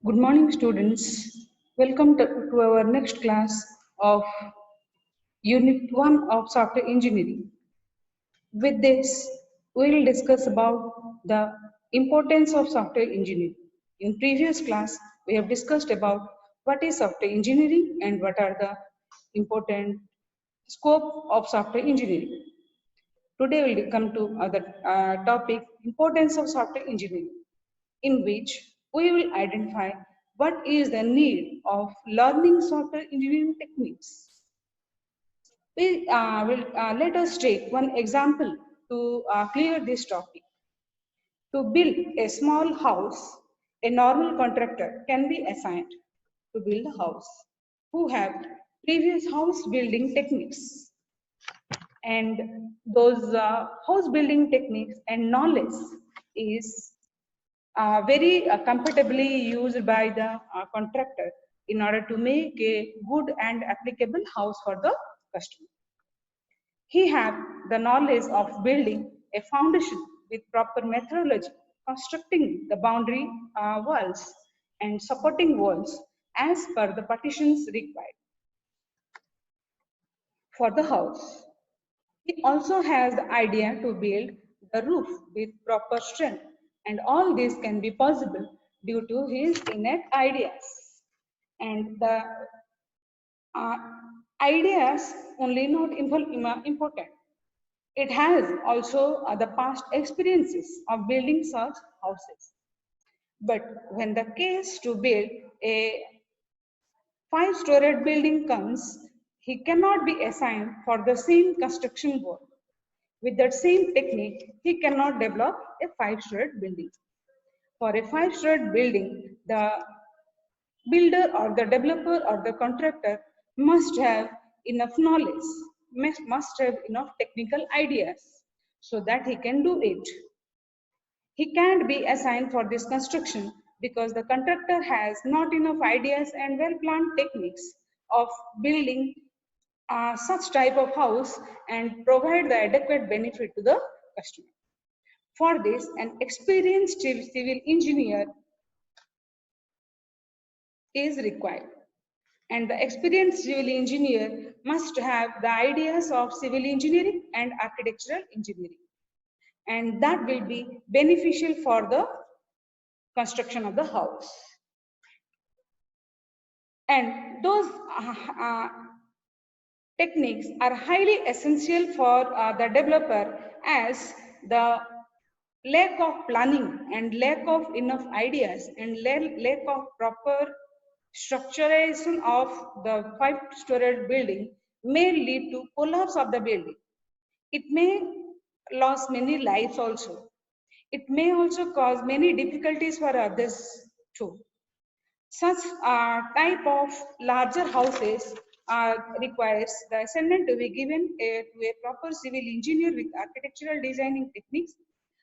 Good morning, students. Welcome to our next class of Unit 1 of Software Engineering. With this, we will discuss about the importance of software engineering. In previous class, we have discussed about what is software engineering and what are the important scope of software engineering. Today, we will come to other topic, importance of software engineering, in which we will identify what is the need of learning software engineering techniques. We will let us take one example to clear this topic. To build a small house, a normal contractor can be assigned to build a house who have previous house building techniques, and those house building techniques and knowledge is very comfortably used by the contractor in order to make a good and applicable house for the customer. He have the knowledge of building a foundation with proper methodology, constructing the boundary walls and supporting walls as per the partitions required for the house. He also has the idea to build the roof with proper strength, and all this can be possible due to his innate ideas. And the uh, ideas only not important. It has also the past experiences of building such houses. But when the case to build a five-storied building comes, he cannot be assigned for the same construction work. With that same technique, he cannot develop a five-storied building. For a five-storied building, the builder or the developer or the contractor must have enough knowledge, must have enough technical ideas so that he can do it. He can't be assigned for this construction because the contractor has not enough ideas and well-planned techniques of building such type of house and provide the adequate benefit to the customer. For this, an experienced civil engineer is required. And the experienced civil engineer must have the ideas of civil engineering and architectural engineering. And that will be beneficial for the construction of the house. And those techniques are highly essential for the developer, as the lack of planning and lack of enough ideas and lack of proper structuration of the five-storied building may lead to collapse of the building. It may lose many lives also. It may also cause many difficulties for others too. Such type of larger houses requires the ascendant to be given to a proper civil engineer with architectural designing techniques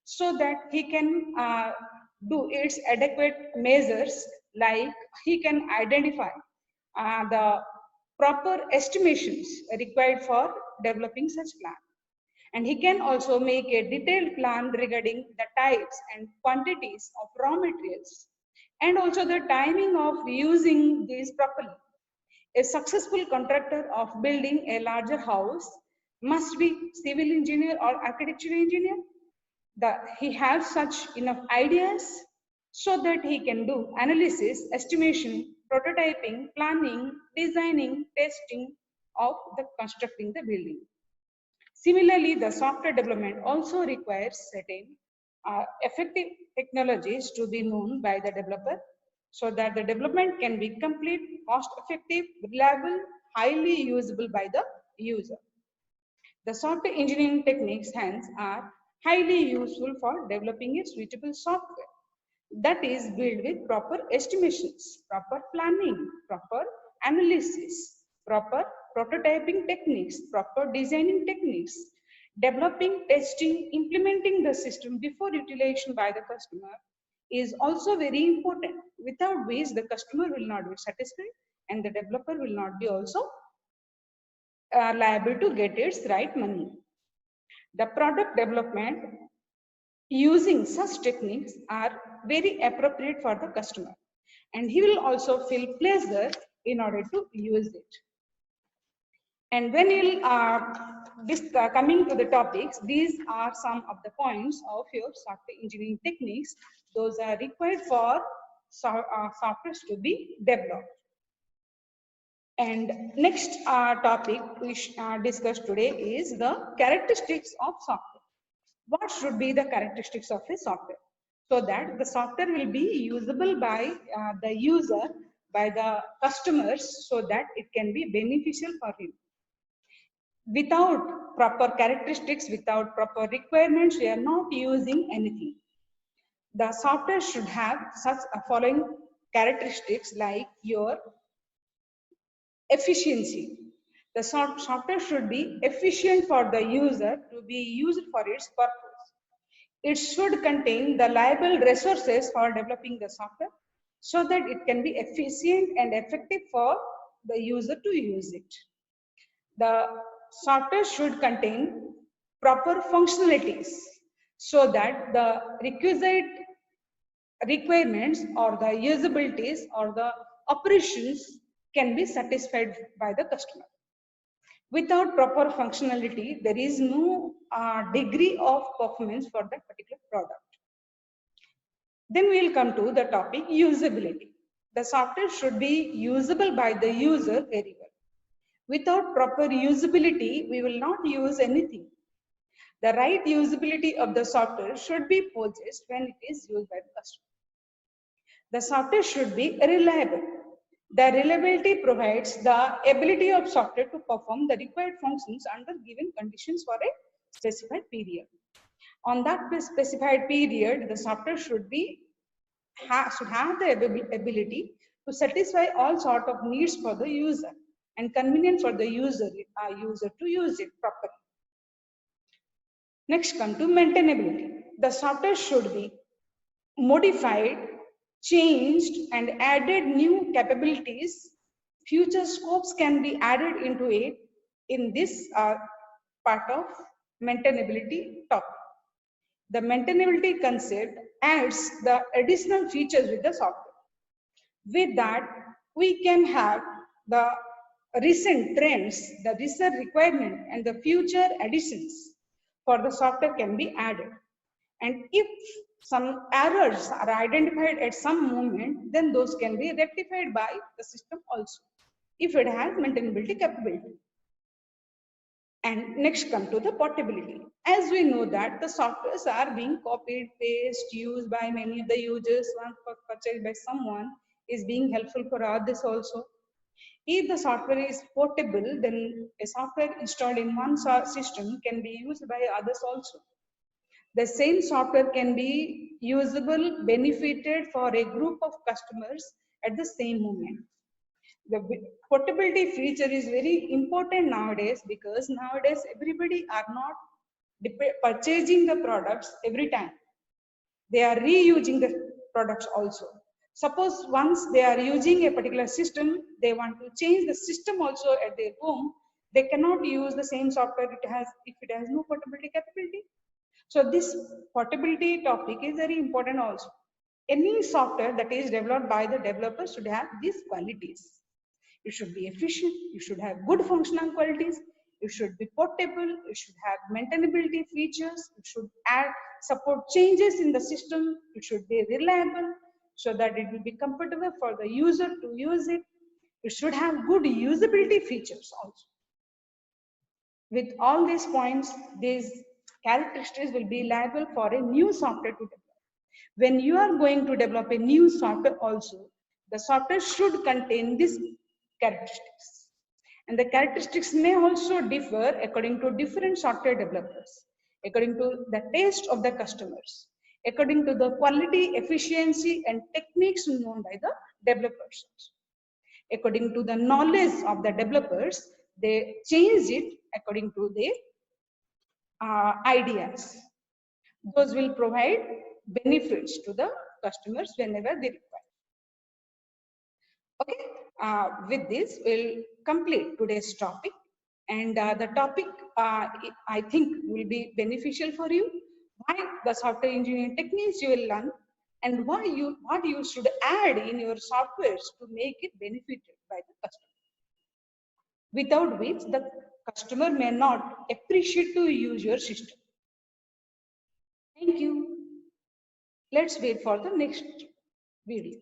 so that he can do its adequate measures, like he can identify the proper estimations required for developing such plan. And he can also make a detailed plan regarding the types and quantities of raw materials and also the timing of using these properly. A successful contractor of building a larger house must be civil engineer or architectural engineer. He has such enough ideas so that he can do analysis, estimation, prototyping, planning, designing, testing of the constructing the building. Similarly, the software development also requires certain effective technologies to be known by the developer so that the development can be complete, cost-effective, reliable, highly usable by the user. The software engineering techniques hence are highly useful for developing a suitable software that is built with proper estimations, proper planning, proper analysis, proper prototyping techniques, proper designing techniques, developing, testing, implementing the system before utilization by the customer is also very important, without which the customer will not be satisfied and the developer will not be also liable to get its right money. The product development using such techniques are very appropriate for the customer, and he will also feel pleasure in order to use it. And when you'll coming to the topics, these are some of the points of your software engineering techniques. Those are required for software to be developed. And next topic we discuss today is the characteristics of software. What should be the characteristics of a software, so that the software will be usable by the user, by the customers, so that it can be beneficial for him. Without proper characteristics, without proper requirements, we are not using anything. The software should have such following characteristics, like your efficiency. The software should be efficient for the user to be used for its purpose. It should contain the liable resources for developing the software, so that it can be efficient and effective for the user to use it. The software should contain proper functionalities, so that the requisite requirements or the usabilities or the operations can be satisfied by the customer. Without proper functionality, there is no degree of performance for that particular product. Then we will come to the topic usability. The software should be usable by the user very well. Without proper usability, we will not use anything. The right usability of the software should be possessed when it is used by the customer. The software should be reliable. The reliability provides the ability of software to perform the required functions under given conditions for a specified period. On that specified period, the software should have the ability to satisfy all sort of needs for the user and convenient for the user to use it properly. Next, come to maintainability. The software should be modified, changed, and added new capabilities. Future scopes can be added into it in this part of maintainability topic. The maintainability concept adds the additional features with the software. With that, we can have the recent trends, the recent requirement, and the future additions for the software can be added. And if some errors are identified at some moment, then those can be rectified by the system also, if it has maintainability capability. And next come to the portability. As we know that the softwares are being copied, pasted, used by many of the users, once purchased by someone is being helpful for others also. If the software is portable, then a software installed in one system can be used by others also. The same software can be usable, benefited for a group of customers at the same moment. The portability feature is very important nowadays, because nowadays everybody are not purchasing the products every time. They are reusing the products also. Suppose once they are using a particular system, they want to change the system also at their home, they cannot use the same software if it has no portability capability. So this portability topic is very important also. Any software that is developed by the developers should have these qualities. It should be efficient, it should have good functional qualities, it should be portable, it should have maintainability features, it should support changes in the system, it should be reliable, so that it will be comfortable for the user to use it. It should have good usability features also. With all these points, these characteristics will be liable for a new software to develop. When you are going to develop a new software also, the software should contain these characteristics. And the characteristics may also differ according to different software developers, according to the taste of the customers, according to the quality, efficiency, and techniques known by the developers. According to the knowledge of the developers, they change it according to their ideas. Those will provide benefits to the customers whenever they require. Okay, with this, we'll complete today's topic. And the topic, I think, will be beneficial for you. Why the software engineering techniques you will learn. and what you should add in your softwares to make it benefited by the customer, without which the customer may not appreciate to use your system. Thank you. Let's wait for the next video.